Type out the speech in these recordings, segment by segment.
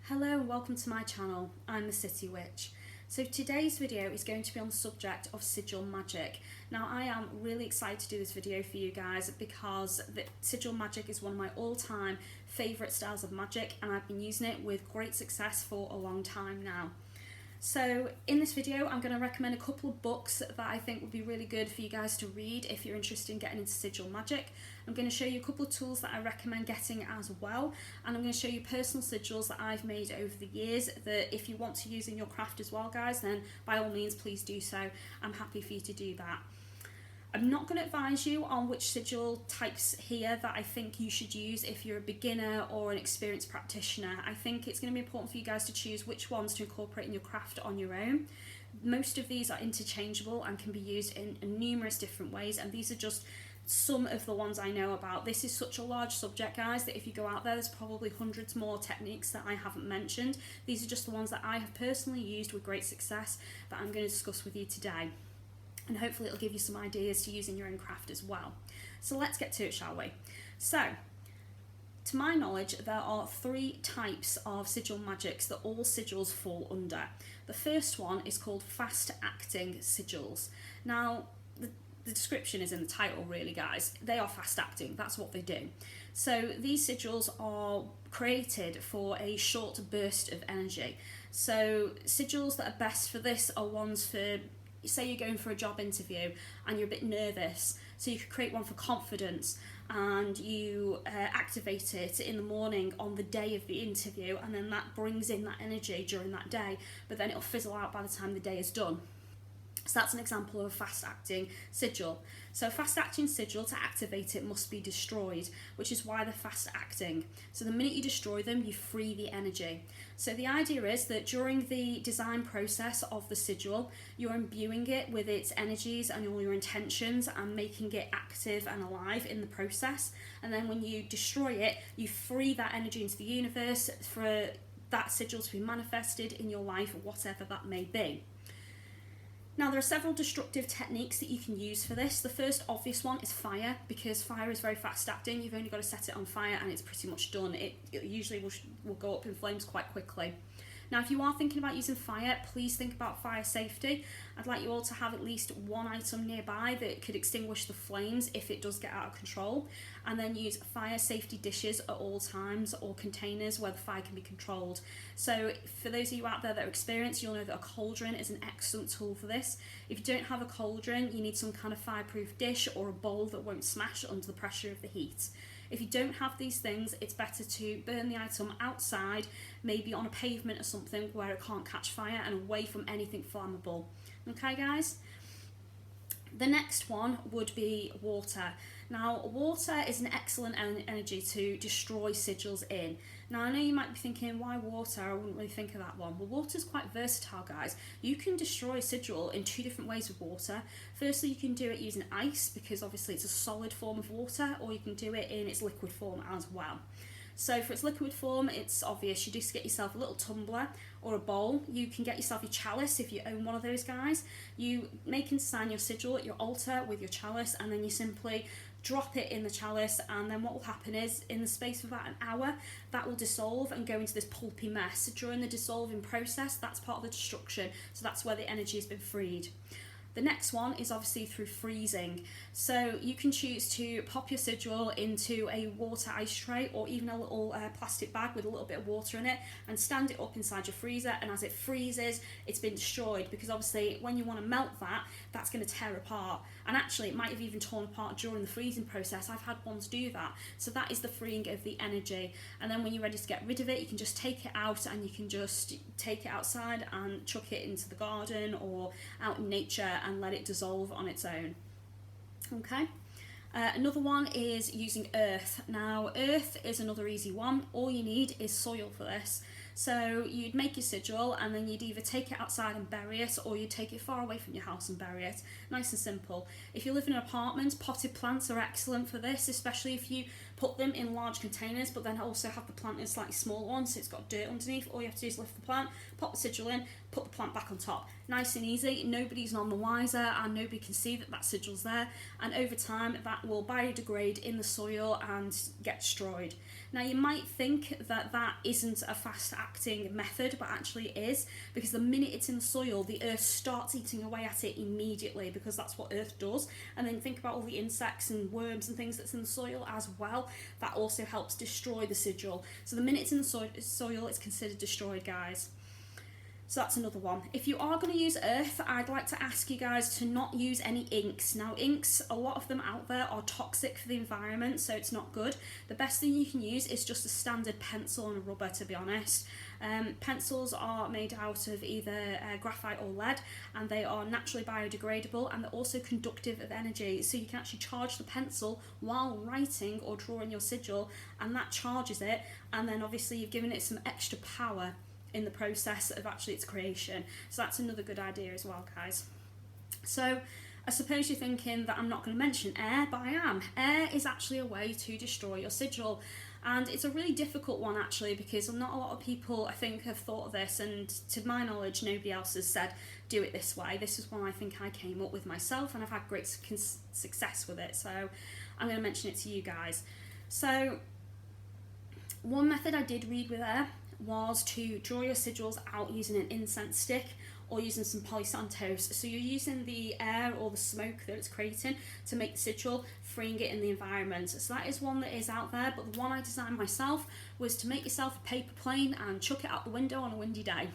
Hello and welcome to my channel. I'm the City Witch. So today's video is going to be on the subject of Sigil Magick. Now I am really excited to do this video for you guys because the Sigil Magick is one of my all-time favourite styles of magic, and I've been using it with great success for a long time now. So in this video I'm going to recommend a couple of books that I think would be really good for you guys to read if you're interested in getting into Sigil Magick. I'm going to show you a couple of tools that I recommend getting as well, and I'm going to show you personal sigils that I've made over the years that if you want to use in your craft as well guys, then by all means please do so. I'm happy for you to do that. I'm not going to advise you on which sigil types here that I think you should use if you're a beginner or an experienced practitioner. I think it's going to be important for you guys to choose which ones to incorporate in your craft on your own. Most of these are interchangeable and can be used in numerous different ways, and these are just some of the ones I know about. This is such a large subject guys that if you go out there's probably hundreds more techniques that I haven't mentioned. These are just the ones that I have personally used with great success that I'm going to discuss with you today, and hopefully it'll give you some ideas to use in your own craft as well. So let's get to it, shall we? So, to my knowledge, there are three types of sigil magics that all sigils fall under. The first one is called fast-acting sigils. Now, the description is in the title really guys. They are fast-acting, that's what they do. So these sigils are created for a short burst of energy. So sigils that are best for this are ones for, say you're going for a job interview and you're a bit nervous, so you could create one for confidence and you activate it in the morning on the day of the interview, and then that brings in that energy during that day, but then it'll fizzle out by the time the day is done. So that's an example of a fast-acting sigil. So a fast-acting sigil, to activate it, must be destroyed, which is why they're fast-acting. So the minute you destroy them, you free the energy. So the idea is that during the design process of the sigil, you're imbuing it with its energies and all your intentions and making it active and alive in the process. And then when you destroy it, you free that energy into the universe for that sigil to be manifested in your life, whatever that may be. Now there are several destructive techniques that you can use for this. The first obvious one is fire, because fire is very fast acting. You've only got to set it on fire and it's pretty much done. It usually will go up in flames quite quickly. Now if you are thinking about using fire, please think about fire safety. I'd like you all to have at least one item nearby that could extinguish the flames if it does get out of control, and then use fire safety dishes at all times, or containers where the fire can be controlled. So for those of you out there that are experienced, you'll know that a cauldron is an excellent tool for this. If you don't have a cauldron, you need some kind of fireproof dish or a bowl that won't smash under the pressure of the heat. If you don't have these things, it's better to burn the item outside, maybe on a pavement or something where it can't catch fire, and away from anything flammable. Okay guys? The next one would be water. Now water is an excellent energy to destroy sigils in. Now I know you might be thinking, why water? I wouldn't really think of that one. Well, water's quite versatile guys. You can destroy a sigil in two different ways with water. Firstly, you can do it using ice, because obviously it's a solid form of water, or you can do it in its liquid form as well. So for its liquid form, it's obvious. You just get yourself a little tumbler or a bowl. You can get yourself your chalice if you own one of those guys. You make and sign your sigil at your altar with your chalice, and then you simply drop it in the chalice, and then what will happen is in the space of about an hour that will dissolve and go into this pulpy mess. During the dissolving process, that's part of the destruction, so that's where the energy has been freed. The next one is obviously through freezing. So you can choose to pop your sigil into a water ice tray, or even a little plastic bag with a little bit of water in it, and stand it up inside your freezer, and as it freezes, it's been destroyed, because obviously when you want to melt that, that's going to tear apart, and actually it might have even torn apart during the freezing process. I've had ones do that. So that is the freeing of the energy, and then when you're ready to get rid of it, you can just take it out, and you can just take it outside and chuck it into the garden or out in nature and let it dissolve on its own. Okay. Another one is using earth. Now earth is another easy one. All you need is soil for this. So you'd make your sigil, and then you'd either take it outside and bury it, or you'd take it far away from your house and bury it. Nice and simple. If you live in an apartment, potted plants are excellent for this, especially if you put them in large containers, but then also have the plant in a slightly smaller one, so it's got dirt underneath. All you have to do is lift the plant, pop the sigil in, put the plant back on top. Nice and easy, nobody's none the wiser, and nobody can see that that sigil's there, and over time that will biodegrade in the soil and get destroyed. Now you might think that that isn't a fast acting method, but actually it is, because the minute it's in the soil, the earth starts eating away at it immediately, because that's what earth does. And then think about all the insects and worms and things that's in the soil as well. That also helps destroy the sigil. So the minute it's in the soil, it's considered destroyed, guys. So that's another one. If you are going to use earth, I'd like to ask you guys to not use any inks. Now inks, a lot of them out there are toxic for the environment, so it's not good. The best thing you can use is just a standard pencil and a rubber, to be honest. Pencils are made out of either graphite or lead, and they are naturally biodegradable, and they're also conductive of energy, so you can actually charge the pencil while writing or drawing your sigil, and that charges it, and then obviously you've given it some extra power in the process of actually its creation. So that's another good idea as well, guys. So I suppose you're thinking that I'm not going to mention air, but I am. Air is actually a way to destroy your sigil, and it's a really difficult one actually, because not a lot of people, I think, have thought of this, and to my knowledge nobody else has said do it this way. This is one I think I came up with myself, and I've had great success with it, so I'm going to mention it to you guys. So one method I did read with air was to draw your sigils out using an incense stick or using some polysantos. So you're using the air or the smoke that it's creating to make the sigil, freeing it in the environment. So that is one that is out there, but the one I designed myself was to make yourself a paper plane and chuck it out the window on a windy day.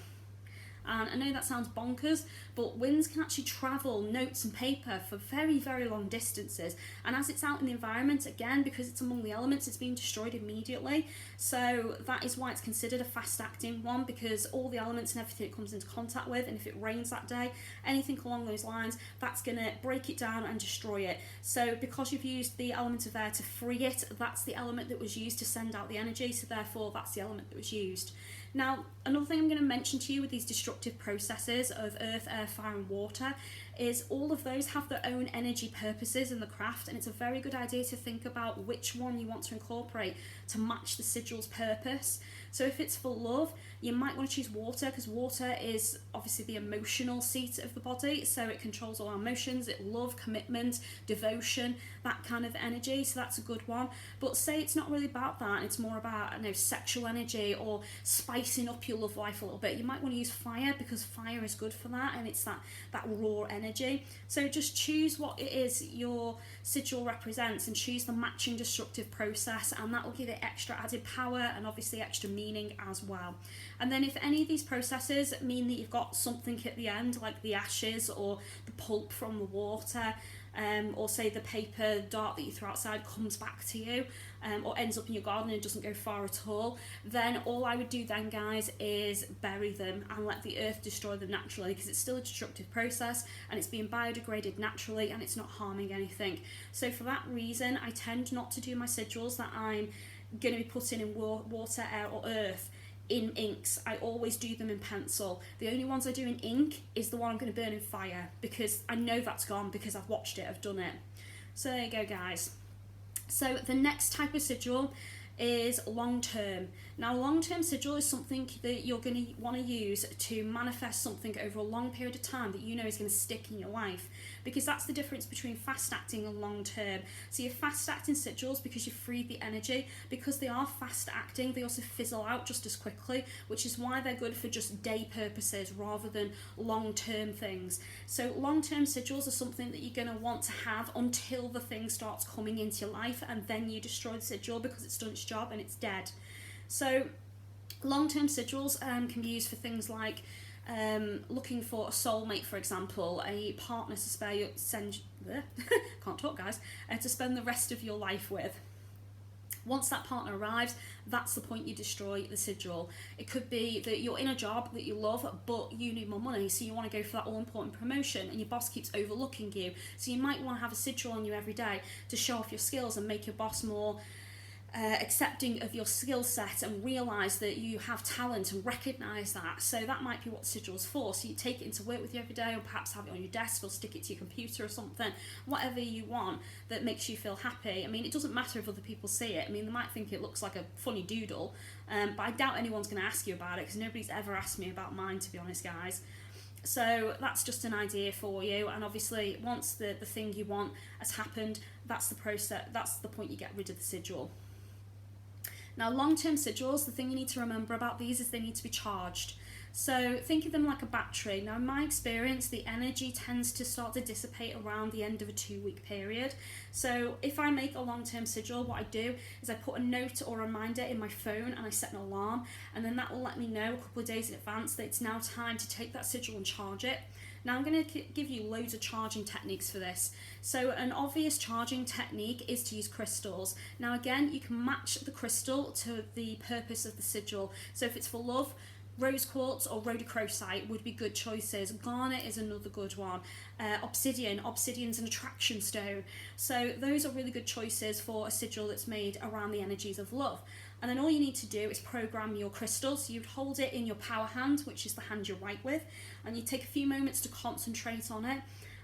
And I know that sounds bonkers, but winds can actually travel notes and paper for very, very long distances. And as it's out in the environment, again, because it's among the elements, it's being destroyed immediately. So that is why it's considered a fast-acting one, because all the elements and everything it comes into contact with, and if it rains that day, anything along those lines, that's going to break it down and destroy it. So because you've used the element of air to free it, that's the element that was used to send out the energy, so therefore that's the element that was used. Now, another thing I'm going to mention to you with these destructive processes of earth, air, fire and water is all of those have their own energy purposes in the craft, and it's a very good idea to think about which one you want to incorporate to match the sigil's purpose. So if it's for love, you might want to choose water, because water is obviously the emotional seat of the body, so it controls all our emotions, love, commitment, devotion, that kind of energy, so that's a good one. But say it's not really about that, it's more about, I know, sexual energy or spicing up your love life a little bit, you might want to use fire, because fire is good for that, and it's that raw energy. So just choose what it is your sigil represents and choose the matching destructive process, and that will give it extra added power and obviously extra meaning as well. And then if any of these processes mean that you've got something at the end, like the ashes or the pulp from the water, or say the paper dart that you throw outside comes back to you, or ends up in your garden and doesn't go far at all, then all I would do then, guys, is bury them and let the earth destroy them naturally, because it's still a destructive process and it's being biodegraded naturally and it's not harming anything. So for that reason, I tend not to do my sigils that I'm going to be putting in water, air or earth in inks. I always do them in pencil. The only ones I do in ink is the one I'm going to burn in fire, because I know that's gone, because I've watched it, I've done it. So there you go, guys. So the next type of sigil is long-term. Now, long-term sigil is something that you're going to want to use to manifest something over a long period of time that you know is going to stick in your life, because that's the difference between fast-acting and long-term. So your fast-acting sigils, because you've freed the energy, because they are fast-acting, they also fizzle out just as quickly, which is why they're good for just day purposes rather than long-term things. So long-term sigils are something that you're going to want to have until the thing starts coming into your life, and then you destroy the sigil because it's done its job and it's dead. So long-term sigils can be used for things like looking for a soulmate, for example, a partner to can't talk, guys, to spend the rest of your life with. Once that partner arrives, that's the point you destroy the sigil. It could be that you're in a job that you love, but you need more money, so you want to go for that all-important promotion, and your boss keeps overlooking you. So you might want to have a sigil on you every day to show off your skills and make your boss more accepting of your skill set and realise that you have talent and recognise that. So that might be what the sigil's for. So you take it into work with you every day, or perhaps have it on your desk, or stick it to your computer or something, whatever you want that makes you feel happy. I mean, it doesn't matter if other people see it. I mean, they might think it looks like a funny doodle, but I doubt anyone's going to ask you about it, because nobody's ever asked me about mine, to be honest, guys. So that's just an idea for you, and obviously once the thing you want has happened, that's the process, that's the point you get rid of the sigil. Now, long-term sigils, the thing you need to remember about these is they need to be charged. So think of them like a battery. Now, in my experience, the energy tends to start to dissipate around the end of a 2-week period. So if I make a long-term sigil, what I do is I put a note or a reminder in my phone, and I set an alarm, and then that will let me know a couple of days in advance that it's now time to take that sigil and charge it. Now, I'm going to give you loads of charging techniques for this. So an obvious charging technique is to use crystals. Now, again, you can match the crystal to the purpose of the sigil. So if it's for love, rose quartz or rhodochrosite would be good choices. Garnet is another good one. Obsidian's an attraction stone. So those are really good choices for a sigil that's made around the energies of love. And then all you need to do is program your crystal. So you'd hold it in your power hand, which is the hand you write with, and you take a few moments to concentrate on it,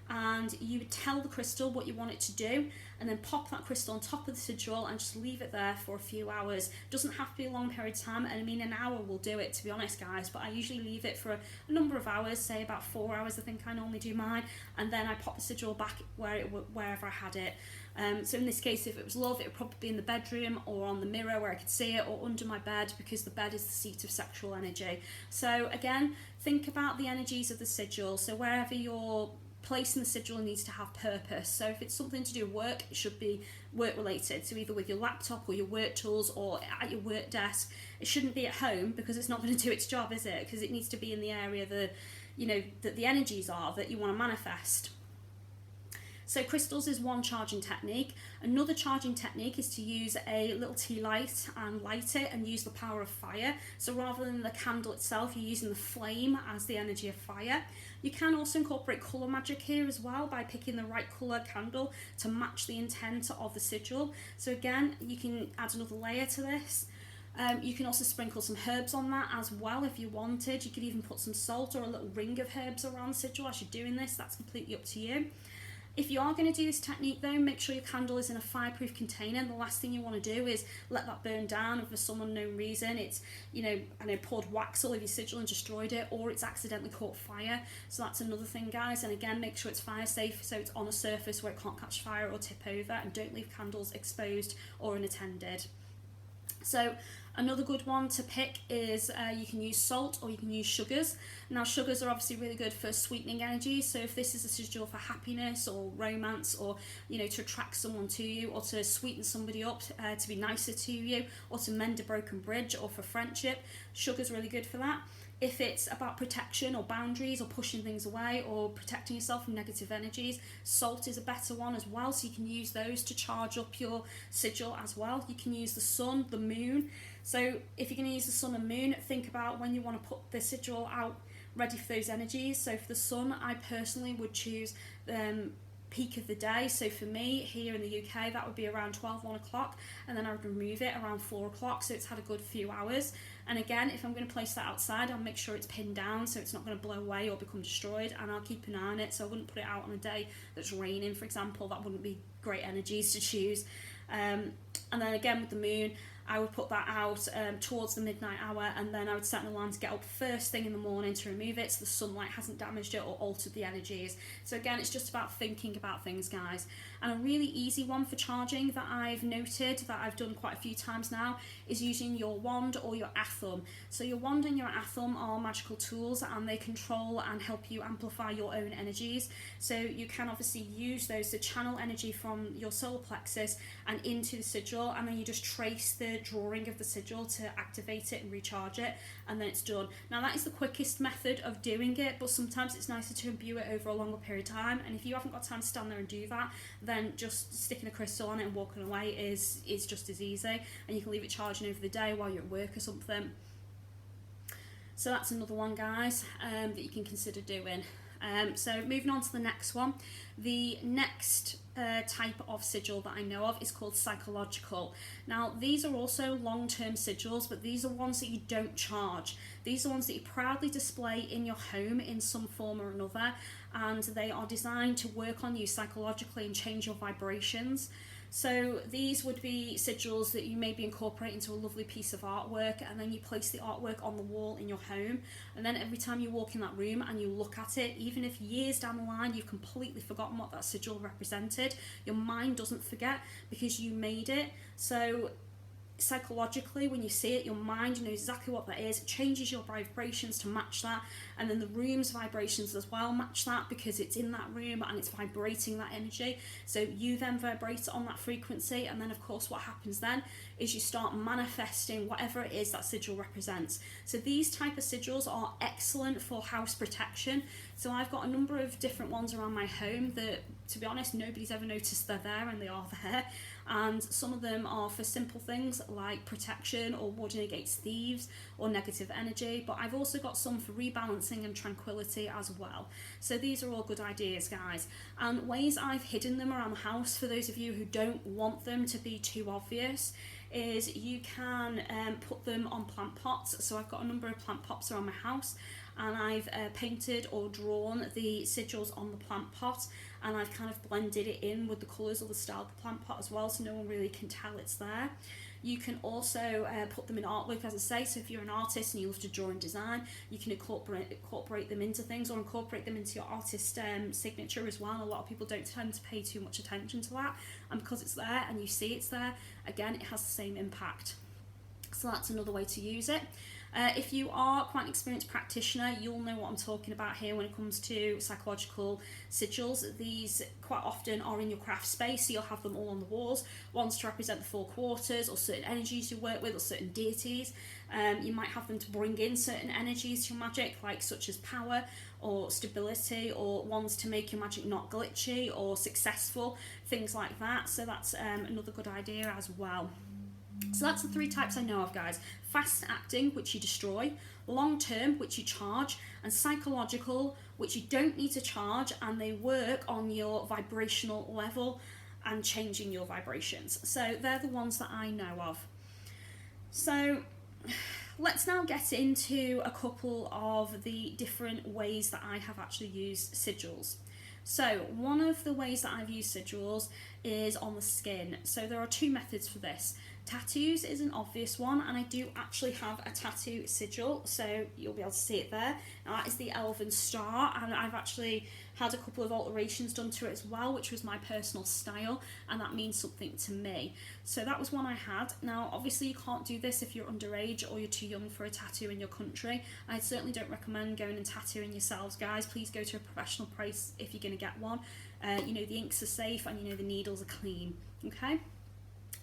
and you would tell the crystal what you want it to do, and then pop that crystal on top of the sigil and just leave it there for a few hours. It doesn't have to be a long period of time, and I mean, an hour will do it, to be honest, guys, but I usually leave it for a number of hours, say about 4 hours, I think I normally do mine, and then I pop the sigil back wherever I had it. So in this case, if it was love, it would probably be in the bedroom or on the mirror where I could see it, or under my bed, because the bed is the seat of sexual energy. So again, think about the energies of the sigil. So wherever you're placing the sigil needs to have purpose. So if it's something to do with work, it should be work related. So either with your laptop or your work tools or at your work desk. It shouldn't be at home, because it's not going to do its job, is it? Because it needs to be in the area that the energies are that you want to manifest. So crystals is one charging technique. Another charging technique is to use a little tea light and light it and use the power of fire. So rather than the candle itself, you're using the flame as the energy of fire. You can also incorporate colour magic here as well by picking the right colour candle to match the intent of the sigil. So again, you can add another layer to this. You can also sprinkle some herbs on that as well if you wanted. You could even put some salt or a little ring of herbs around the sigil as you're doing this. That's completely up to you. If you are going to do this technique though, make sure your candle is in a fireproof container. The last thing you want to do is let that burn down, and for some unknown reason it's, poured wax all over your sigil and destroyed it, or it's accidentally caught fire. So that's another thing, guys. And again, make sure it's fire safe, so it's on a surface where it can't catch fire or tip over, and don't leave candles exposed or unattended. So another good one to pick is you can use salt or you can use sugars. Now, sugars are obviously really good for sweetening energy. So if this is a sigil for happiness or romance, or to attract someone to you, or to sweeten somebody up, to be nicer to you, or to mend a broken bridge, or for friendship, sugar's really good for that. If it's about protection or boundaries or pushing things away or protecting yourself from negative energies, salt is a better one as well. So you can use those to charge up your sigil as well. You can use the sun, the moon. So if you're going to use the sun and moon, think about when you want to put the sigil out ready for those energies. So for the sun, I personally would choose peak of the day. So for me here in the UK, that would be around 1 o'clock, and then I would remove it around 4 o'clock, so it's had a good few hours. And again, if I'm going to place that outside, I'll make sure it's pinned down so it's not going to blow away or become destroyed, and I'll keep an eye on it. So I wouldn't put it out on a day that's raining, for example. That wouldn't be great energies to choose. And then again with the moon, I would put that out towards the midnight hour, and then I would set an alarm to get up first thing in the morning to remove it so the sunlight hasn't damaged it or altered the energies. So again, it's just about thinking about things, guys. And a really easy one for charging that I've noted, that I've done quite a few times now, is using your wand or your atham. So your wand and your atham are magical tools, and they control and help you amplify your own energies. So you can obviously use those to channel energy from your solar plexus and into the sigil, and then you just trace the drawing of the sigil to activate it and recharge it, and then it's done. Now, that is the quickest method of doing it, but sometimes it's nicer to imbue it over a longer period of time, and if you haven't got time to stand there and do that, then just sticking a crystal on it and walking away is just as easy, and you can leave it charging over the day while you're at work or something. So that's another one, guys, that you can consider doing. So moving on to the next one. The next type of sigil that I know of is called psychological. Now these are also long-term sigils, but these are ones that you don't charge. These are ones that you proudly display in your home in some form or another, and they are designed to work on you psychologically and change your vibrations. So these would be sigils that you maybe incorporate into a lovely piece of artwork, and then you place the artwork on the wall in your home, and then every time you walk in that room and you look at it, even if years down the line you've completely forgotten what that sigil represented, your mind doesn't forget because you made it. So psychologically, when you see it, your mind knows exactly what that is. It changes your vibrations to match that, and then the room's vibrations as well match that because it's in that room and it's vibrating that energy. So you then vibrate on that frequency, and then of course what happens then is you start manifesting whatever it is that sigil represents. So these type of sigils are excellent for house protection. So I've got a number of different ones around my home that, to be honest, nobody's ever noticed they're there, and they are there. And some of them are for simple things like protection or warding against thieves or negative energy, but I've also got some for rebalancing and tranquility as well. So these are all good ideas, guys. And ways I've hidden them around the house, for those of you who don't want them to be too obvious, is you can put them on plant pots. So I've got a number of plant pots around my house, and I've painted or drawn the sigils on the plant pot, and I've kind of blended it in with the colours of the style of the plant pot as well, so no one really can tell it's there. You can also put them in artwork, as I say. So if you're an artist and you love to draw and design, you can incorporate them into things, or incorporate them into your artist signature as well. A lot of people don't tend to pay too much attention to that, and because it's there and you see it's there, again, it has the same impact. So that's another way to use it. If you are quite an experienced practitioner, you'll know what I'm talking about here when it comes to psychological sigils. These quite often are in your craft space, so you'll have them all on the walls, ones to represent the 4 quarters or certain energies you work with or certain deities. You might have them to bring in certain energies to your magic, like such as power or stability, or ones to make your magic not glitchy or successful, things like that. So that's another good idea as well. So that's the 3 types I know of, guys. Fast acting, which you destroy; long term, which you charge; and psychological, which you don't need to charge, and they work on your vibrational level and changing your vibrations. So they're the ones that I know of. So let's now get into a couple of the different ways that I have actually used sigils. So one of the ways that I've used sigils is on the skin. So there are 2 methods for this. Tattoos is an obvious one, and I do actually have a tattoo sigil, so you'll be able to see it there. Now that is the Elven Star, and I've actually had a couple of alterations done to it as well, which was my personal style, and that means something to me. So that was one I had. Now obviously you can't do this if you're underage or you're too young for a tattoo in your country. I certainly don't recommend going and tattooing yourselves, guys. Please go to a professional place if you're going to get one. You know the inks are safe, and you know the needles are clean, okay?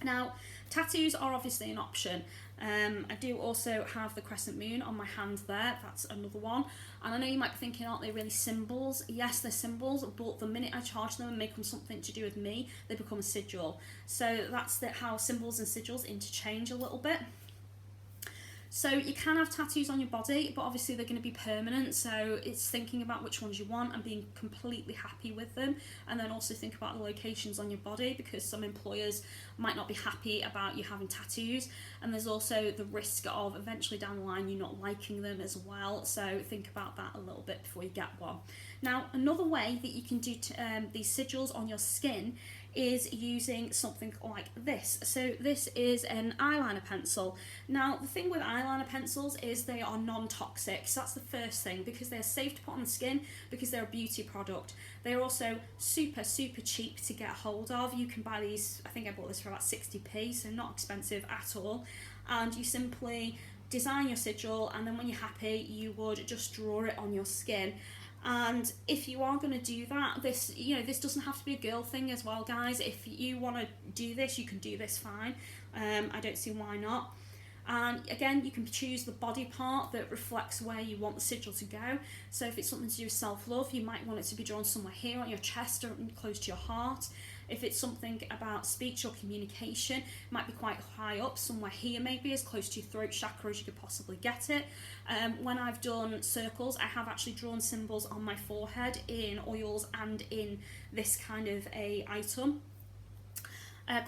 Now, tattoos are obviously an option. I do also have the crescent moon on my hand there. That's another one. And I know you might be thinking, aren't they really symbols? Yes, they're symbols, but the minute I charge them and make them something to do with me, they become a sigil. So that's how symbols and sigils interchange a little bit. So you can have tattoos on your body, but obviously they're going to be permanent, so it's thinking about which ones you want and being completely happy with them, and then also think about the locations on your body, because some employers might not be happy about you having tattoos, and there's also the risk of eventually down the line you not liking them as well, so think about that a little bit before you get one. Now, another way that you can do these sigils on your skin is using something like this. So this is an eyeliner pencil. Now the thing with eyeliner pencils is they are non-toxic, so that's the first thing, because they're safe to put on the skin, because they're a beauty product. They're also super cheap to get hold of. You can buy these, I think I bought this for about 60p, so not expensive at all, and you simply design your sigil, and then when you're happy you would just draw it on your skin. And if you are going to do that, this doesn't have to be a girl thing as well, guys. If you want to do this, you can do this fine. I don't see why not. And again, you can choose the body part that reflects where you want the sigil to go. So if it's something to do with self-love, you might want it to be drawn somewhere here on your chest or close to your heart. If it's something about speech or communication, it might be quite high up, somewhere here maybe, as close to your throat chakra as you could possibly get it. When I've done circles, I have actually drawn symbols on my forehead in oils and in this kind of a item.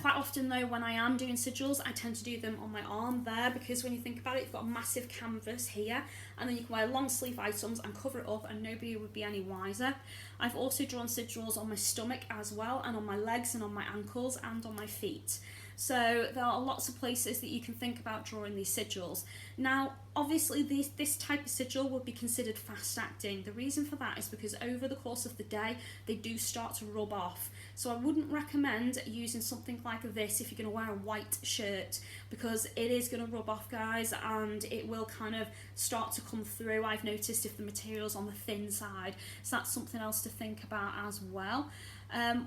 Quite often though, when I am doing sigils, I tend to do them on my arm there, because when you think about it, you've got a massive canvas here, and then you can wear long sleeve items and cover it up and nobody would be any wiser. I've also drawn sigils on my stomach as well, and on my legs and on my ankles and on my feet. So there are lots of places that you can think about drawing these sigils. Now, obviously this type of sigil would be considered fast acting. The reason for that is because over the course of the day, they do start to rub off. So I wouldn't recommend using something like this if you're going to wear a white shirt, because it is going to rub off, guys, and it will kind of start to come through. I've noticed if the material's on the thin side, so that's something else to think about as well.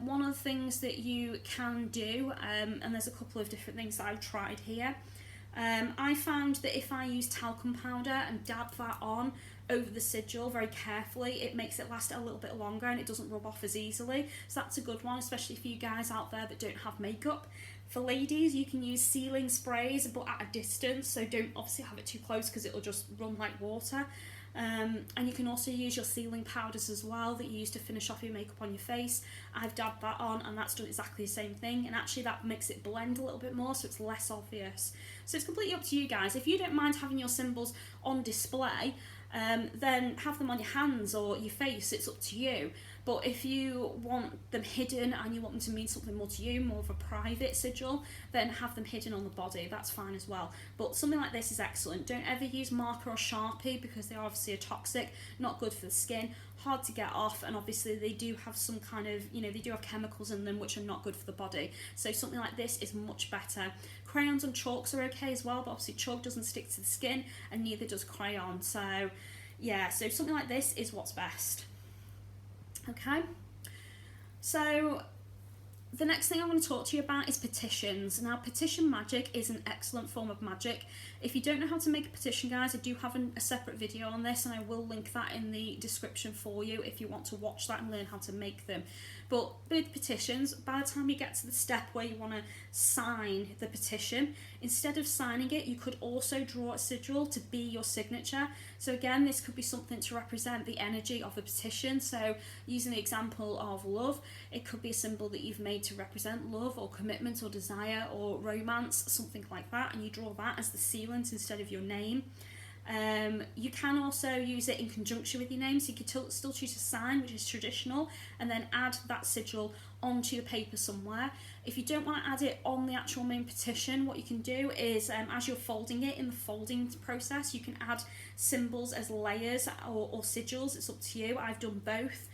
One of the things that you can do, and there's a couple of different things that I've tried here, I found that if I use talcum powder and dab that on over the sigil very carefully, it makes it last a little bit longer and it doesn't rub off as easily. So that's a good one, especially for you guys out there that don't have makeup. For ladies, you can use sealing sprays, but at a distance, so don't obviously have it too close because it'll just run like water. And you can also use your sealing powders as well that you use to finish off your makeup on your face. I've dabbed that on and that's done exactly the same thing, and actually that makes it blend a little bit more so it's less obvious. So it's completely up to you guys. If you don't mind having your symbols on display, then have them on your hands or your face, it's up to you. But if you want them hidden and you want them to mean something more to you, more of a private sigil, then have them hidden on the body, that's fine as well. But something like this is excellent. Don't ever use marker or Sharpie because they obviously are toxic, not good for the skin, hard to get off, and obviously they do have some kind of, they do have chemicals in them which are not good for the body. So something like this is much better. Crayons and chalks are okay as well, but obviously chalk doesn't stick to the skin and neither does crayon. So yeah, so something like this is what's best. Okay, so the next thing I want to talk to you about is petitions. Now, petition magic is an excellent form of magic. If you don't know how to make a petition, guys, I do have a separate video on this, and I will link that in the description for you if you want to watch that and learn how to make them. But with petitions, by the time you get to the step where you want to sign the petition, instead of signing it, you could also draw a sigil to be your signature. So again, this could be something to represent the energy of the petition. So using the example of love, it could be a symbol that you've made to represent love or commitment or desire or romance, something like that, and you draw that as the sealant instead of your name. You can also use it in conjunction with your name, so you could still choose a sign, which is traditional, and then add that sigil onto the paper somewhere. If you don't want to add it on the actual main petition, what you can do is, as you're folding it, in the folding process, you can add symbols as layers or sigils. It's up to you. I've done both.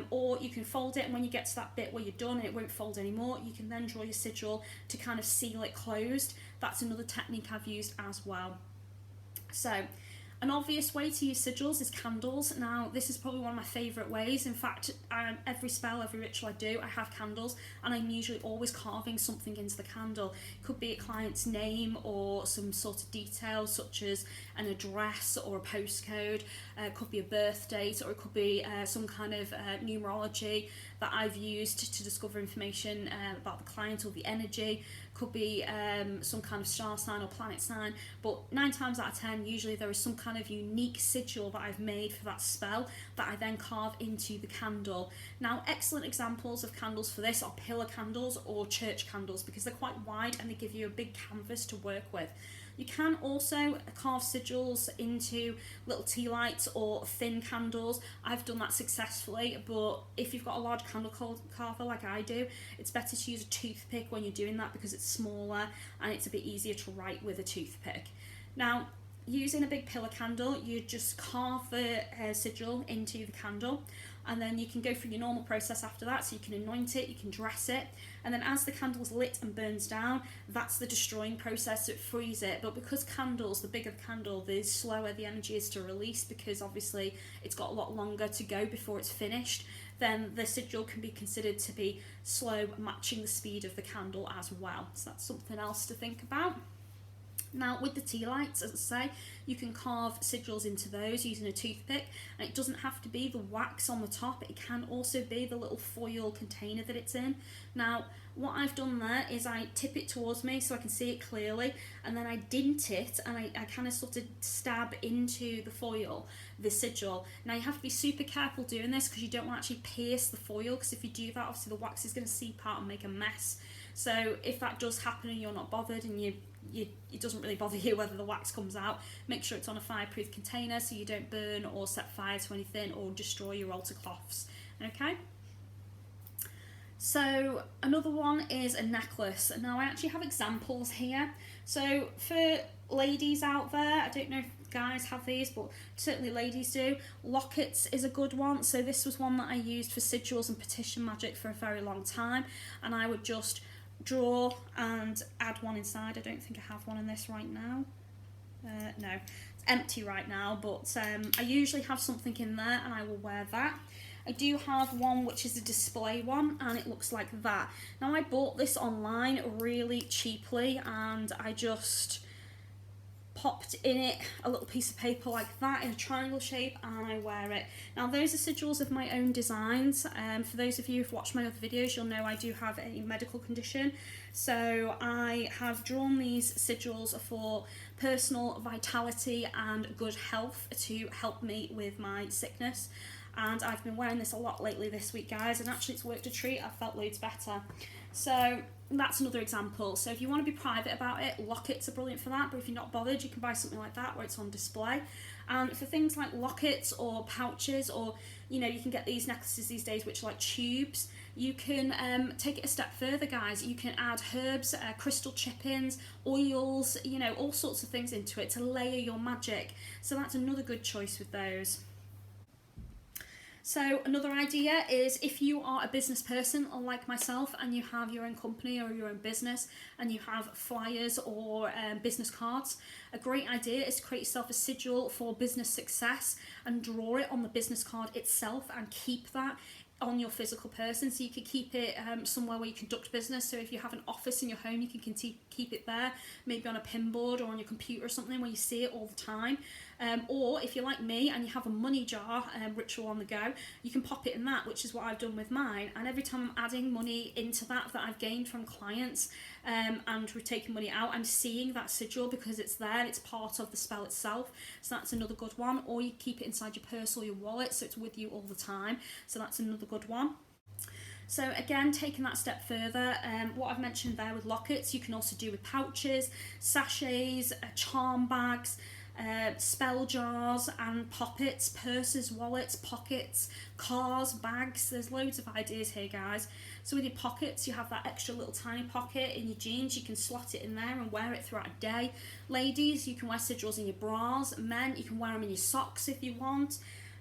Or you can fold it, and when you get to that bit where you're done and it won't fold anymore, you can then draw your sigil to kind of seal it closed. That's another technique I've used as well. So, an obvious way to use sigils is candles. Now, this is probably one of my favourite ways. In fact, every spell, every ritual I do, I have candles, and I'm usually always carving something into the candle. It could be a client's name or some sort of detail, such as an address or a postcode. It could be a birth date, or it could be some kind of numerology that I've used to discover information about the client or the energy. Could be some kind of star sign or planet sign, but 9 times out of 10 usually there is some kind of unique sigil that I've made for that spell that I then carve into the candle. Now, excellent examples of candles for this are pillar candles or church candles, because they're quite wide and they give you a big canvas to work with. You can also carve sigils into little tea lights or thin candles. I've done that successfully, but if you've got a large candle carver like I do, it's better to use a toothpick when you're doing that because it's smaller and it's a bit easier to write with a toothpick. Now, using a big pillar candle, you just carve the sigil into the candle, and then you can go through your normal process after that. So you can anoint it, you can dress it, and then as the candle's lit and burns down, that's the destroying process, so it frees it. But because candles, the bigger the candle, the slower the energy is to release, because obviously it's got a lot longer to go before it's finished, then the sigil can be considered to be slow, matching the speed of the candle as well. So that's something else to think about. Now with the tea lights, as I say, you can carve sigils into those using a toothpick, and it doesn't have to be the wax on the top, it can also be the little foil container that it's in. Now what I've done there is I tip it towards me so I can see it clearly, and then I dint it and I kind of sort of stab into the foil, the sigil. Now you have to be super careful doing this because you don't want to actually pierce the foil, because if you do that, obviously the wax is going to seep out and make a mess. So if that does happen and you're not bothered and it doesn't really bother you whether the wax comes out, make sure it's on a fireproof container so you don't burn or set fire to anything or destroy your altar cloths. Okay? So another one is a necklace. Now I actually have examples here. So for ladies out there, I don't know if guys have these, but certainly ladies do, lockets is a good one. So this was one that I used for Sigils and Petition Magic for a very long time, and I would just draw and add one inside. I don't think I have one in this right now. No, it's empty right now, but I usually have something in there and I will wear that. I do have one which is a display one, and it looks like that. Now I bought this online really cheaply, and I just popped in it a little piece of paper like that in a triangle shape, and I wear it. Now those are sigils of my own designs. For those of you who've watched my other videos, you'll know I do have a medical condition, so I have drawn these sigils for personal vitality and good health to help me with my sickness. And I've been wearing this a lot lately this week, guys, and actually it's worked a treat. I've felt loads better. So that's another example. So if you want to be private about it, lockets are brilliant for that, but if you're not bothered, you can buy something like that where it's on display. And for things like lockets or pouches, or you know, you can get these necklaces these days which are like tubes, you can take it a step further, guys. You can add herbs, crystal chip-ins, oils, you know, all sorts of things into it to layer your magic. So that's another good choice with those. So another idea is if you are a business person like myself and you have your own company or your own business and you have flyers or business cards, a great idea is to create yourself a sigil for business success and draw it on the business card itself and keep that on your physical person, so you could keep it somewhere where you conduct business. So if you have an office in your home, you can keep it there, maybe on a pin board or on your computer or something where you see it all the time. Or if you're like me and you have a money jar ritual on the go, you can pop it in that, which is what I've done with mine. And every time I'm adding money into that I've gained from clients and we're taking money out, I'm seeing that sigil because it's there and it's part of the spell itself. So that's another good one. Or you keep it inside your purse or your wallet so it's with you all the time. So that's another good one. So again, taking that step further, what I've mentioned there with lockets, you can also do with pouches, sachets, charm bags, spell jars and poppets, purses, wallets, pockets, cars, bags. There's loads of ideas here, guys. So with your pockets, you have that extra little tiny pocket in your jeans. You can slot it in there and wear it throughout a day. Ladies, you can wear sigils in your bras. Men, you can wear them in your socks if you want.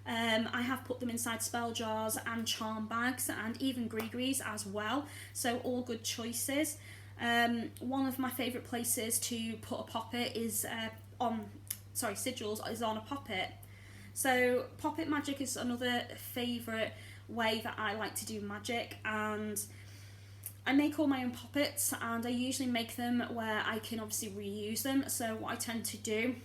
I have put them inside spell jars and charm bags and even gree-grees as well. So all good choices. One of my favourite places to put a poppet is sigils is on a poppet. So poppet magic is another favourite way that I like to do magic, and I make all my own poppets and I usually make them where I can obviously reuse them. So what I tend to do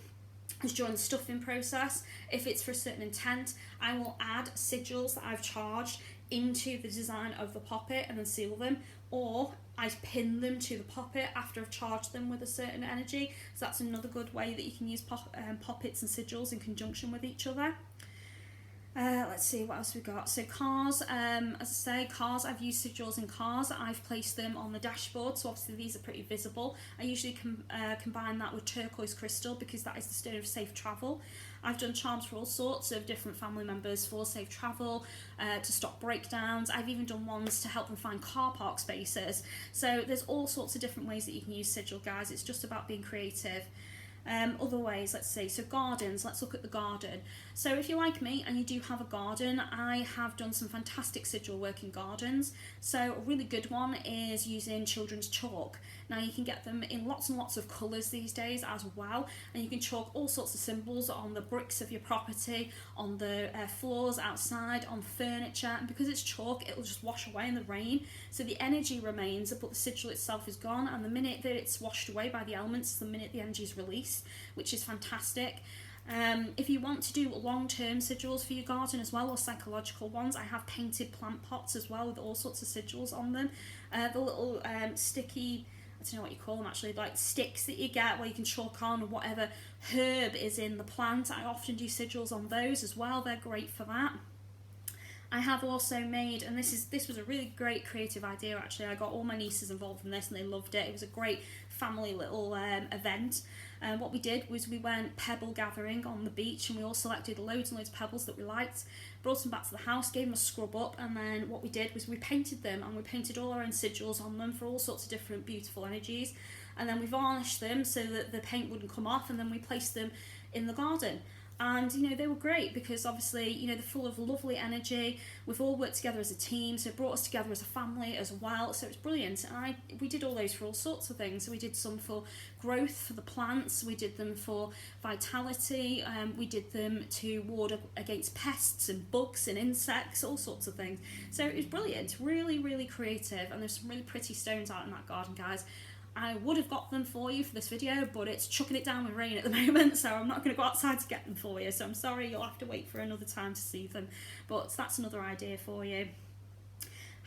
is during the stuffing process, if it's for a certain intent, I will add sigils that I've charged into the design of the poppet and then seal them, or I pin them to the poppet after I've charged them with a certain energy. So that's another good way that you can use poppets and sigils in conjunction with each other. Let's see what else we got. So cars, as I say, cars, I've used sigils in cars. I've placed them on the dashboard, so obviously these are pretty visible. I usually combine that with turquoise crystal because that is the stone of safe travel. I've done charms for all sorts of different family members for safe travel, to stop breakdowns. I've even done ones to help them find car park spaces. So there's all sorts of different ways that you can use sigil, guys. It's just about being creative. Other ways, let's see, so gardens, let's look at the garden. So if you're like me and you do have a garden, I have done some fantastic sigil work in gardens. So a really good one is using children's chalk. Now you can get them in lots and lots of colours these days as well, and you can chalk all sorts of symbols on the bricks of your property, on the floors outside, on furniture, and because it's chalk it will just wash away in the rain, so the energy remains but the sigil itself is gone, and the minute that it's washed away by the elements, the minute the energy is released, which is fantastic. If you want to do long-term sigils for your garden as well, or psychological ones, I have painted plant pots as well with all sorts of sigils on them. The little sticky, I don't know what you call them actually, like sticks that you get where you can chalk on whatever herb is in the plant. I often do sigils on those as well, they're great for that. I have also made, and this was a really great creative idea actually, I got all my nieces involved in this and they loved it. It was a great family little event. What we did was we went pebble gathering on the beach, and we all selected loads and loads of pebbles that we liked, brought them back to the house, gave them a scrub up, and then what we did was we painted them, and we painted all our own sigils on them for all sorts of different beautiful energies, and then we varnished them so that the paint wouldn't come off, and then we placed them in the garden. And you know, they were great because obviously, you know, they're full of lovely energy. We've all worked together as a team, so it brought us together as a family as well, so it's brilliant. And we did all those for all sorts of things. So we did some for growth for the plants, we did them for vitality, we did them to ward against pests and bugs and insects, all sorts of things. So it was brilliant, really, really creative, and there's some really pretty stones out in that garden, guys. I would have got them for you for this video, but it's chucking it down with rain at the moment, so I'm not going to go outside to get them for you, so I'm sorry, you'll have to wait for another time to see them, but that's another idea for you.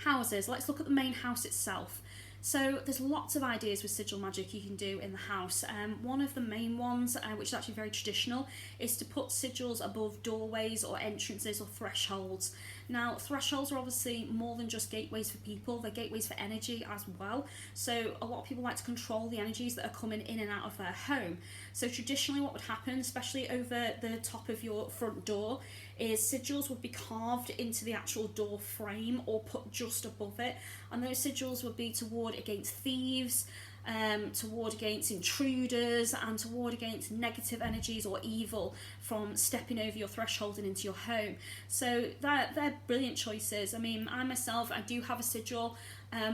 Houses, let's look at the main house itself. So there's lots of ideas with Sigil Magick you can do in the house. One of the main ones, which is actually very traditional, is to put sigils above doorways or entrances or thresholds. Now, thresholds are obviously more than just gateways for people, they're gateways for energy as well. So a lot of people like to control the energies that are coming in and out of their home. So traditionally what would happen, especially over the top of your front door, is sigils would be carved into the actual door frame or put just above it, and those sigils would be to ward against thieves, to ward against intruders, and to ward against negative energies or evil from stepping over your threshold and into your home. So they're brilliant choices. I mean, I myself, I do have a sigil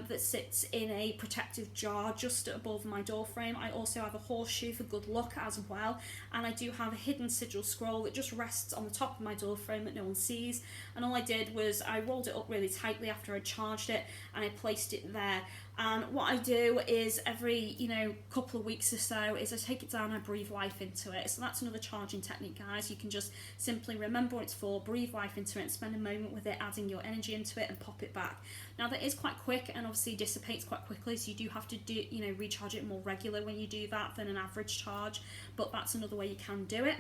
that sits in a protective jar just above my door frame. I also have a horseshoe for good luck as well, and I do have a hidden sigil scroll that just rests on the top of my door frame that no one sees, and all I did was I rolled it up really tightly after I charged it and I placed it there. And what I do is every, you know, couple of weeks or so is I take it down, I breathe life into it. So that's another charging technique, guys. You can just simply remember what it's for, breathe life into it, and spend a moment with it, adding your energy into it, and pop it back. Now that is quite quick and obviously dissipates quite quickly, so you do have to do, you know, recharge it more regular when you do that than an average charge, but that's another way you can do it.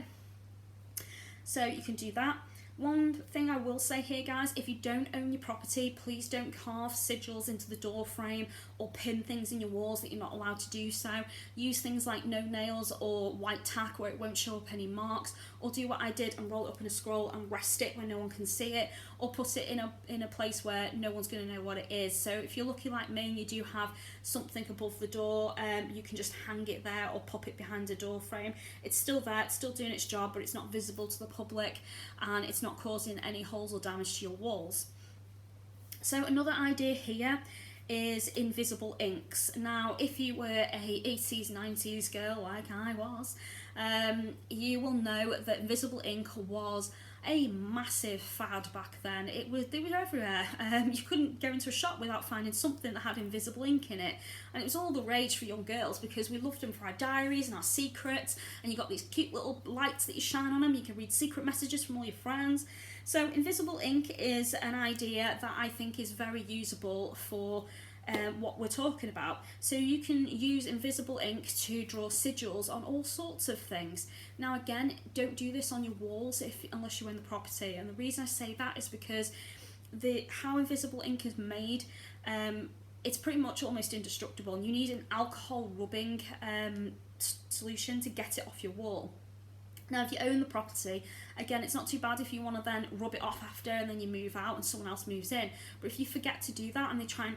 So you can do that. One thing I will say here, guys, if you don't own your property, please don't carve sigils into the door frame or pin things in your walls that you're not allowed to do so. Use things like no nails or white tack where it won't show up any marks, or do what I did and roll it up in a scroll and rest it where no one can see it, or put it in a place where no one's going to know what it is. So if you're lucky like me and you do have something above the door, you can just hang it there or pop it behind a door frame. It's still there, it's still doing its job, but it's not visible to the public and it's not causing any holes or damage to your walls. So another idea here is invisible inks. Now, if you were a 80s, 90s girl like I was, you will know that invisible ink was a massive fad back then. They were everywhere. You couldn't go into a shop without finding something that had invisible ink in it, and it was all the rage for young girls because we loved them for our diaries and our secrets, and you got these cute little lights that you shine on them, you can read secret messages from all your friends. So invisible ink is an idea that I think is very usable for what we're talking about. So you can use invisible ink to draw sigils on all sorts of things. Now again, don't do this on your walls unless you own the property, and the reason I say that is because how invisible ink is made, it's pretty much almost indestructible, and you need an alcohol rubbing solution to get it off your wall. Now if you own the property, again, it's not too bad if you want to then rub it off after and then you move out and someone else moves in, but if you forget to do that and they try and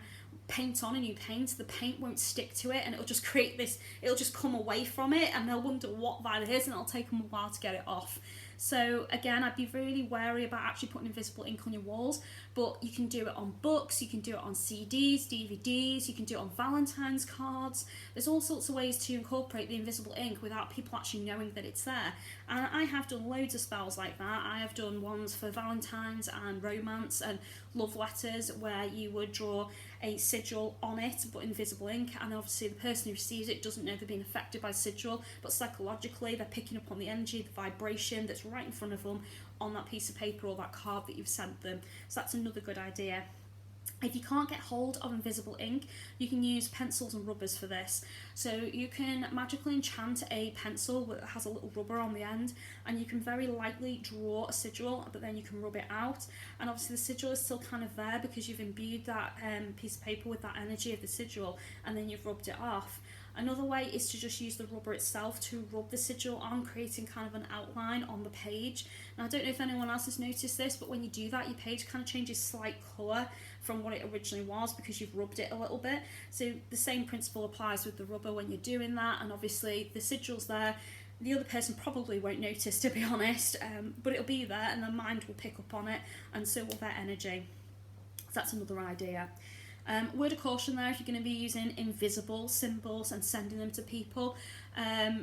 paint on a new paint, the paint won't stick to it and it'll just create this, it'll just come away from it and they'll wonder what that is and it'll take them a while to get it off. So again, I'd be really wary about actually putting invisible ink on your walls, but you can do it on books, you can do it on CDs, DVDs, you can do it on Valentine's cards. There's all sorts of ways to incorporate the invisible ink without people actually knowing that it's there. And I have done loads of spells like that. I have done ones for Valentine's and romance and love letters where you would draw a sigil on it but invisible ink, and obviously the person who receives it doesn't know they're being affected by sigil, but psychologically they're picking up on the energy, the vibration that's right in front of them on that piece of paper or that card that you've sent them. So that's another good idea. If you can't get hold of invisible ink, you can use pencils and rubbers for this. So you can magically enchant a pencil that has a little rubber on the end, and you can very lightly draw a sigil, but then you can rub it out. And obviously the sigil is still kind of there because you've imbued that piece of paper with that energy of the sigil, and then you've rubbed it off. Another way is to just use the rubber itself to rub the sigil on, creating kind of an outline on the page. Now I don't know if anyone else has noticed this, but when you do that, your page kind of changes slight colour from what it originally was because you've rubbed it a little bit. So the same principle applies with the rubber when you're doing that, and obviously the sigil's there. The other person probably won't notice, to be honest, but it'll be there and their mind will pick up on it, and so will their energy. So that's another idea. Word of caution there, if you're going to be using invisible symbols and sending them to people,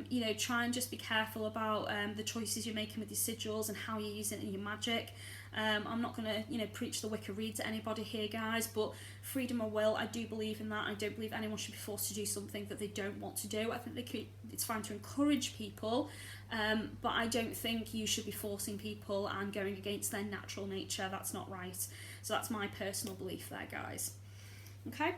you know, try and just be careful about the choices you're making with your sigils and how you use it in your magic. I'm not going to, you know, preach the wicker reed to anybody here, guys, but freedom of will, I do believe in that. I don't believe anyone should be forced to do something that they don't want to do. I think it's fine to encourage people, but I don't think you should be forcing people and going against their natural nature. That's not right. So that's my personal belief there, guys. Okay.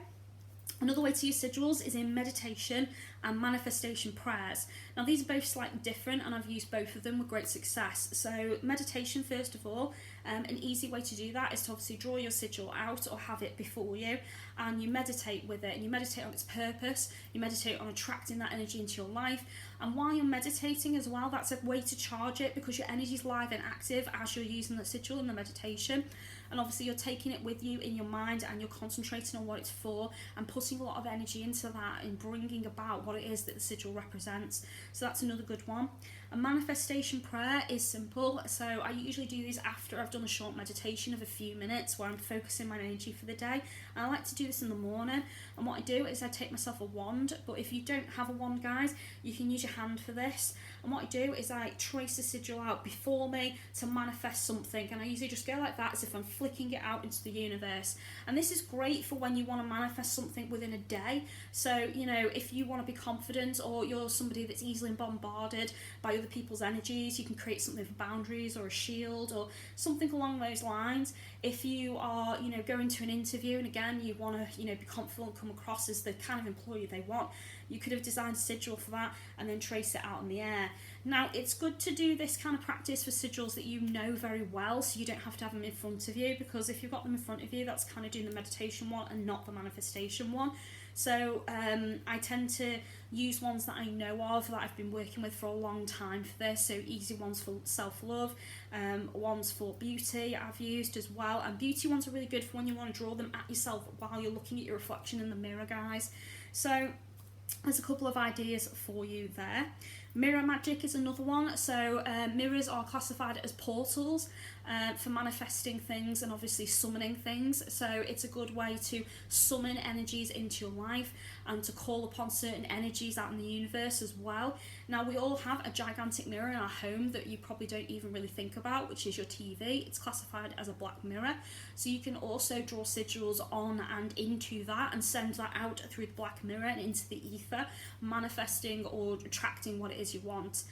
Another way to use sigils is in meditation and manifestation prayers. Now these are both slightly different, and I've used both of them with great success. So meditation, first of all, an easy way to do that is to obviously draw your sigil out or have it before you, and you meditate with it, and you meditate on its purpose, you meditate on attracting that energy into your life. And while you're meditating as well, that's a way to charge it because your energy is live and active as you're using the sigil in the meditation. And obviously you're taking it with you in your mind and you're concentrating on what it's for and putting a lot of energy into that and bringing about what it is that the sigil represents. So that's another good one. A manifestation prayer is simple. So I usually do these after I've done a short meditation of a few minutes where I'm focusing my energy for the day. And I like to do this in the morning. And what I do is I take myself a wand, but if you don't have a wand, guys, you can use your hand for this. And what I do is I trace the sigil out before me to manifest something, and I usually just go like that as if I'm flicking it out into the universe. And this is great for when you want to manifest something within a day. So, you know, if you want to be confident or you're somebody that's easily bombarded by other people's energies, you can create something for boundaries or a shield or something along those lines. If you are, you know, going to an interview and again you want to, you know, be confident and come across as the kind of employee they want, you could have designed a sigil for that and then trace it out in the air. Now, it's good to do this kind of practice for sigils that you know very well, so you don't have to have them in front of you, because if you've got them in front of you, that's kind of doing the meditation one and not the manifestation one. So I tend to use ones that I know of, that I've been working with for a long time for this. So easy ones for self-love, ones for beauty I've used as well. And beauty ones are really good for when you want to draw them at yourself while you're looking at your reflection in the mirror, guys. So there's a couple of ideas for you there. Mirror magic is another one. So mirrors are classified as portals for manifesting things and obviously summoning things. So it's a good way to summon energies into your life and to call upon certain energies out in the universe as well. Now, we all have a gigantic mirror in our home that you probably don't even really think about, which is your TV. It's classified as a black mirror. So you can also draw sigils on and into that and send that out through the black mirror and into the ether, manifesting or attracting what it is you want.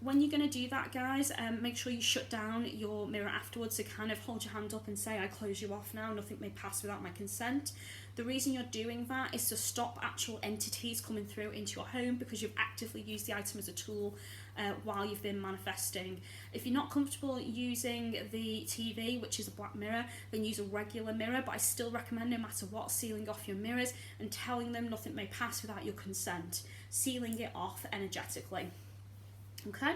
When you're going to do that, guys, make sure you shut down your mirror afterwards. So kind of hold your hand up and say, I close you off now, nothing may pass without my consent. The reason you're doing that is to stop actual entities coming through into your home, because you've actively used the item as a tool while you've been manifesting. If you're not comfortable using the TV, which is a black mirror, then use a regular mirror, but I still recommend, no matter what, sealing off your mirrors and telling them nothing may pass without your consent, sealing it off energetically. Okay.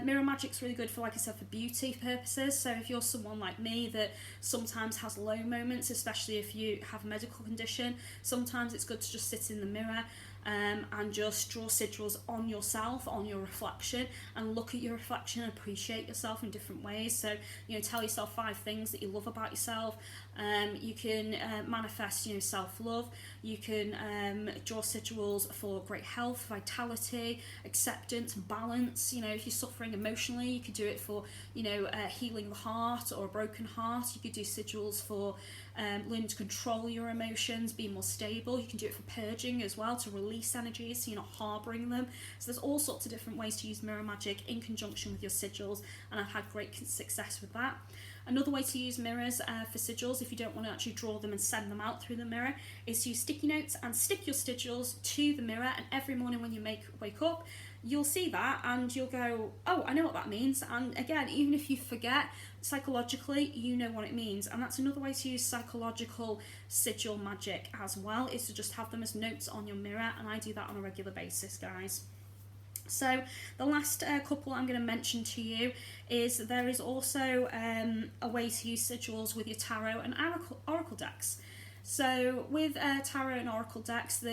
Mirror magic's really good for, like I said, for beauty purposes. So if you're someone like me that sometimes has low moments, especially if you have a medical condition, sometimes it's good to just sit in the mirror and just draw sigils on yourself, on your reflection, and look at your reflection and appreciate yourself in different ways. So, you know, tell yourself 5 things that you love about yourself. You can manifest, you know, self-love. You can draw sigils for great health, vitality, acceptance, balance. You know, if you're suffering emotionally, you could do it for, you know, healing the heart or a broken heart. You could do sigils for learning to control your emotions, being more stable. You can do it for purging as well, to release energies so you're not harbouring them. So there's all sorts of different ways to use mirror magic in conjunction with your sigils, and I've had great success with that. Another way to use mirrors for sigils, if you don't want to actually draw them and send them out through the mirror, is to use sticky notes and stick your sigils to the mirror, and every morning when you wake up, you'll see that and you'll go, oh, I know what that means. And again, even if you forget, psychologically you know what it means. And that's another way to use psychological sigil magic as well, is to just have them as notes on your mirror, and I do that on a regular basis, guys. So the last couple I'm going to mention to you is there is also a way to use sigils with your tarot and oracle decks. So with tarot and oracle decks,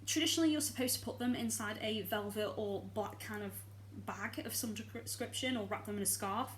traditionally you're supposed to put them inside a velvet or black kind of bag of some description, or wrap them in a scarf.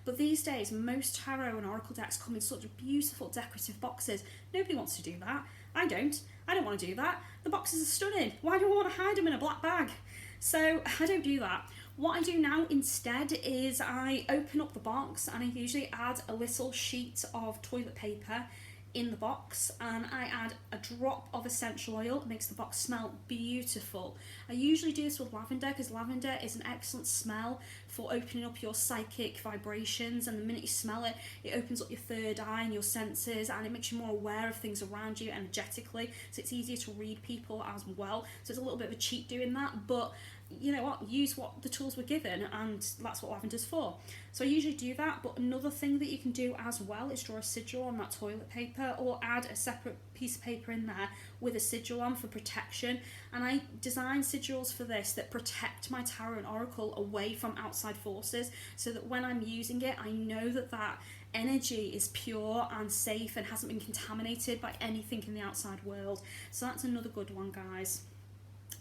But these days, most tarot and oracle decks come in such beautiful decorative boxes. Nobody wants to do that. I don't want to do that. The boxes are stunning. Why do I want to hide them in a black bag? So I don't do that. What I do now instead is I open up the box and I usually add a little sheet of toilet paper in the box, and I add a drop of essential oil. It makes the box smell beautiful. I usually do this with lavender, because lavender is an excellent smell for opening up your psychic vibrations, and the minute you smell it, it opens up your third eye and your senses, and it makes you more aware of things around you energetically, so it's easier to read people as well. So it's a little bit of a cheat doing that, but you know what, use what the tools were given, and that's what lavender's for. So I usually do that. But another thing that you can do as well is draw a sigil on that toilet paper, or add a separate piece of paper in there with a sigil on for protection. And I design sigils for this that protect my tarot and oracle away from outside forces, so that when I'm using it, I know that that energy is pure and safe and hasn't been contaminated by anything in the outside world. So that's another good one, guys.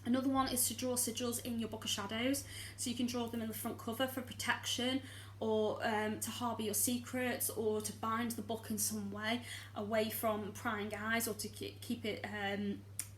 Another one is to draw sigils in your book of shadows. So you can draw them in the front cover for protection, or to harbour your secrets, or to bind the book in some way away from prying eyes, or to keep it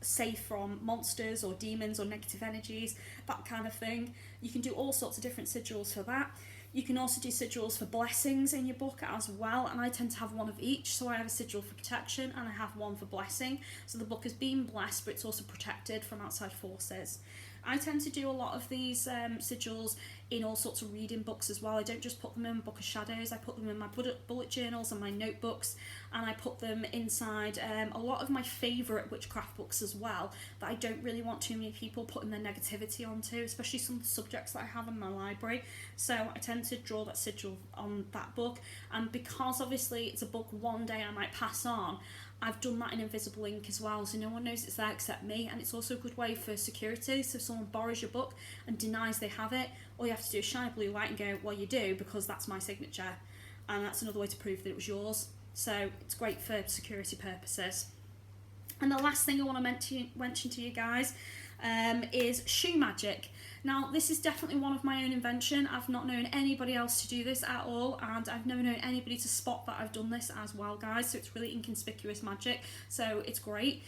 safe from monsters or demons or negative energies, that kind of thing. You can do all sorts of different sigils for that. You can also do sigils for blessings in your book as well, and I tend to have one of each. So I have a sigil for protection and I have one for blessing. So the book is being blessed, but it's also protected from outside forces. I tend to do a lot of these sigils in all sorts of reading books as well. I don't just put them in Book of Shadows, I put them in my bullet journals and my notebooks, and I put them inside a lot of my favourite witchcraft books as well, that I don't really want too many people putting their negativity onto, especially some of the subjects that I have in my library. So I tend to draw that sigil on that book, and because obviously it's a book one day I might pass on, I've done that in invisible ink as well, so no one knows it's there except me. And it's also a good way for security. So if someone borrows your book and denies they have it, all you have to do is shine a blue light and go, well, you do, because that's my signature, and that's another way to prove that it was yours. So it's great for security purposes. And the last thing I want to mention to you guys is shoe magic. Now, this is definitely one of my own invention. I've not known anybody else to do this at all, and I've never known anybody to spot that I've done this as well, guys. So it's really inconspicuous magic, so it's great.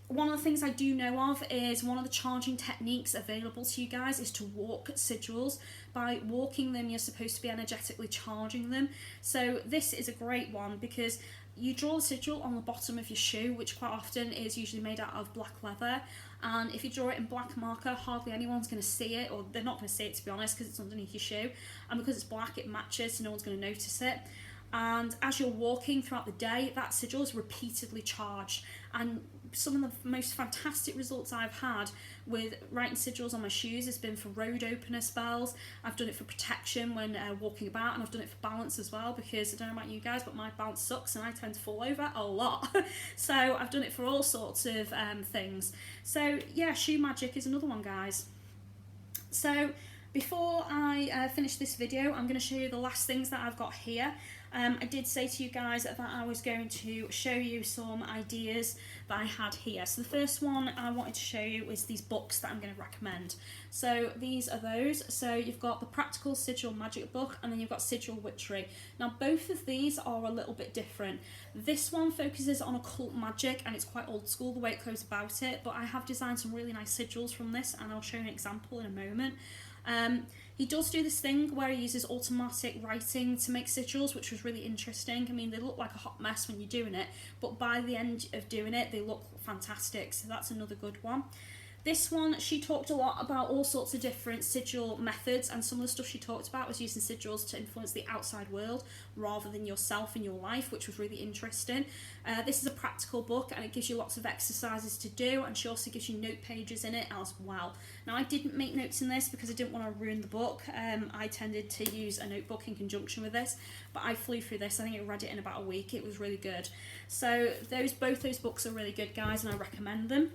One of the things I do know of is one of the charging techniques available to you guys is to walk sigils. By walking them, you're supposed to be energetically charging them. So this is a great one, because you draw the sigil on the bottom of your shoe, which quite often is usually made out of black leather, and if you draw it in black marker, hardly anyone's going to see it, or they're not going to see it, to be honest, because it's underneath your shoe, and because it's black it matches, so no one's going to notice it. And as you're walking throughout the day, that sigil is repeatedly charged, and some of the most fantastic results I've had with writing sigils on my shoes has been for road opener spells. I've done it for protection when walking about, and I've done it for balance as well, because I don't know about you guys, but my balance sucks and I tend to fall over a lot. So I've done it for all sorts of things. So yeah, shoe magic is another one, guys. So before I finish this video, I'm going to show you the last things that I've got here. I did say to you guys that I was going to show you some ideas that I had here. So the first one I wanted to show you is these books that I'm going to recommend. So these are those. So you've got the Practical Sigil Magic book, and then you've got Sigil Witchery. Now both of these are a little bit different. This one focuses on occult magic, and it's quite old school the way it goes about it, but I have designed some really nice sigils from this, and I'll show you an example in a moment. He does do this thing where he uses automatic writing to make sigils, which was really interesting. I mean, they look like a hot mess when you're doing it, but by the end of doing it, they look fantastic. So that's another good one. This one, she talked a lot about all sorts of different sigil methods, and some of the stuff she talked about was using sigils to influence the outside world rather than yourself in your life, which was really interesting. This is a practical book, and it gives you lots of exercises to do, and she also gives you note pages in it as well. Now, I didn't make notes in this because I didn't want to ruin the book. I tended to use a notebook in conjunction with this, but I flew through this. I think I read it in about a week. It was really good. So both those books are really good, guys, and I recommend them.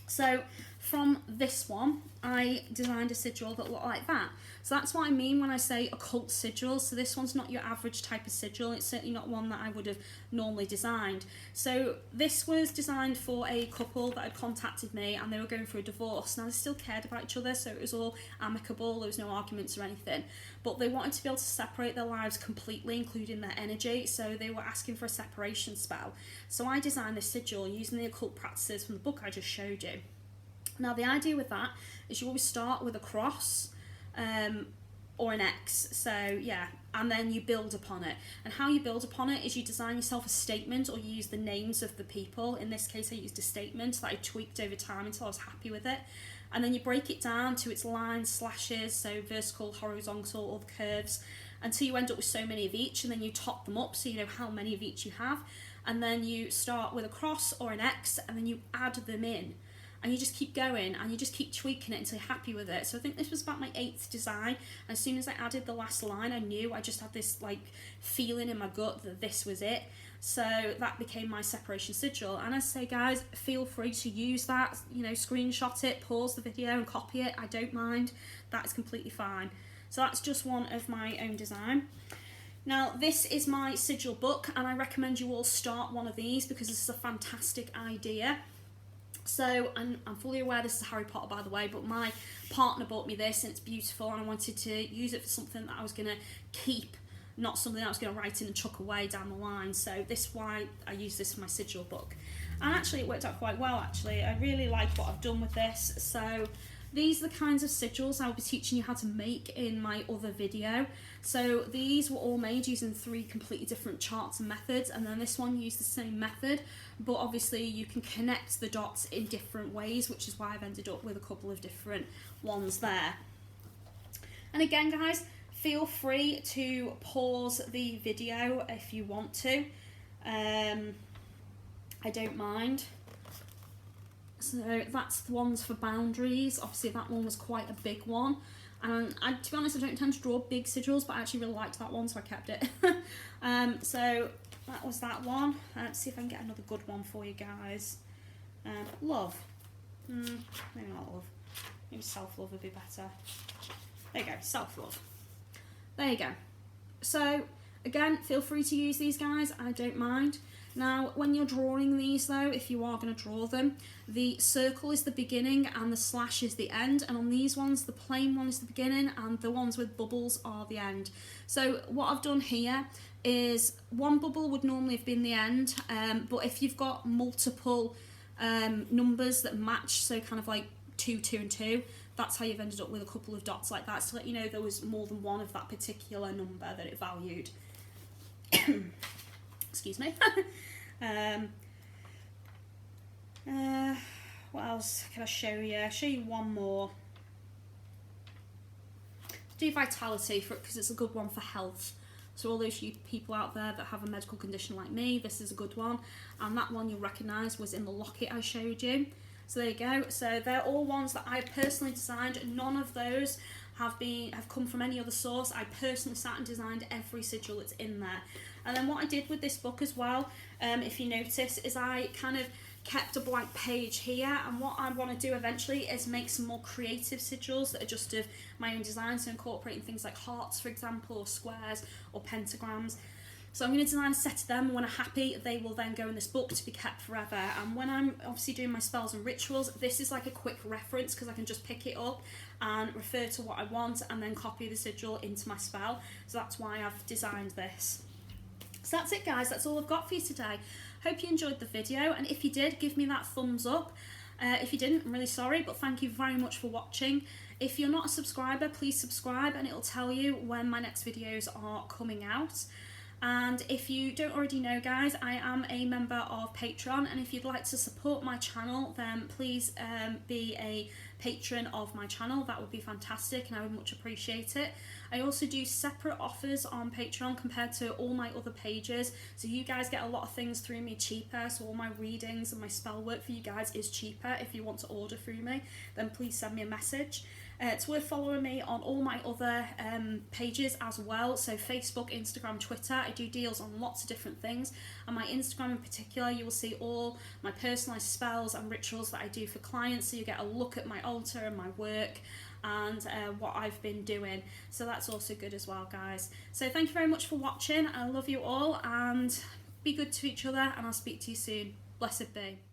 So from this one, I designed a sigil that looked like that. So that's what I mean when I say occult sigil. So this one's not your average type of sigil. It's certainly not one that I would have normally designed. So this was designed for a couple that had contacted me, and they were going through a divorce. Now, they still cared about each other, so it was all amicable. There was no arguments or anything. But they wanted to be able to separate their lives completely, including their energy. So they were asking for a separation spell. So I designed this sigil using the occult practices from the book I just showed you. Now, the idea with that is you always start with a cross or an X, so yeah, and then you build upon it. And how you build upon it is you design yourself a statement, or you use the names of the people. In this case, I used a statement that I tweaked over time until I was happy with it. And then you break it down to its lines, slashes, so vertical, horizontal, or the curves, until you end up with so many of each, and then you top them up so you know how many of each you have. And then you start with a cross or an X, and then you add them in. And you just keep going, and you just keep tweaking it until you're happy with it. So I think this was about my 8th design. And as soon as I added the last line, I knew, I just had this like feeling in my gut that this was it. So that became my separation sigil. And as I say, guys, feel free to use that, you know, screenshot it, pause the video and copy it. I don't mind. That is completely fine. So that's just one of my own design. Now, this is my sigil book, and I recommend you all start one of these because this is a fantastic idea. So, and I'm fully aware this is Harry Potter, by the way, but my partner bought me this, and it's beautiful, and I wanted to use it for something that I was going to keep, not something that I was going to write in and chuck away down the line. So this is why I use this for my sigil book. And actually it worked out quite well, actually. I really like what I've done with this. So these are the kinds of sigils I'll be teaching you how to make in my other video. So these were all made using 3 completely different charts and methods, and then this one used the same method, but obviously you can connect the dots in different ways, which is why I've ended up with a couple of different ones there. And again, guys, feel free to pause the video if you want to. I don't mind. So that's the ones for boundaries. Obviously that one was quite a big one, and to be honest, I don't tend to draw big sigils, but I actually really liked that one, so I kept it. So that was that one. Let's see if I can get another good one for you guys. Love. Maybe not love. Maybe self-love would be better. There you go, self-love. There you go. So again, feel free to use these, guys. I don't mind. Now, when you're drawing these though, if you are going to draw them, the circle is the beginning and the slash is the end, and on these ones the plain one is the beginning and the ones with bubbles are the end. So what I've done here is one bubble would normally have been the end, but if you've got multiple numbers that match, so kind of like 2, 2 and 2, that's how you've ended up with a couple of dots like that, to let you know there was more than one of that particular number that it valued. Excuse me. What else can I show you? I'll show you one more. Do vitality for it because it's a good one for health. So all those you people out there that have a medical condition like me, this is a good one. And that one you'll recognise was in the locket I showed you. So there you go. So they're all ones that I personally designed. None of those have come from any other source. I personally sat and designed every sigil that's in there. And then what I did with this book as well, if you notice, is I kind of kept a blank page here, and what I want to do eventually is make some more creative sigils that are just of my own design, so incorporating things like hearts, for example, or squares or pentagrams. So I'm going to design a set of them, and when I'm happy, they will then go in this book to be kept forever. And when I'm obviously doing my spells and rituals, this is like a quick reference because I can just pick it up and refer to what I want and then copy the sigil into my spell. So that's why I've designed this. So that's it, guys, that's all I've got for you today. Hope you enjoyed the video, and if you did, give me that thumbs up. If you didn't, I'm really sorry, but thank you very much for watching. If you're not a subscriber, please subscribe and it'll tell you when my next videos are coming out. And if you don't already know, guys, I am a member of Patreon, and if you'd like to support my channel, then please be a patron of my channel. That would be fantastic and I would much appreciate it. I also do separate offers on Patreon compared to all my other pages, so you guys get a lot of things through me cheaper. So all my readings and my spell work for you guys is cheaper. If you want to order through me, then please send me a message. It's worth following me on all my other pages as well, so Facebook, Instagram, Twitter. I do deals on lots of different things, and my Instagram in particular, you will see all my personalised spells and rituals that I do for clients, so you get a look at my altar and my work and what I've been doing. So that's also good as well, guys. So thank you very much for watching. I love you all, and be good to each other, and I'll speak to you soon. Blessed be.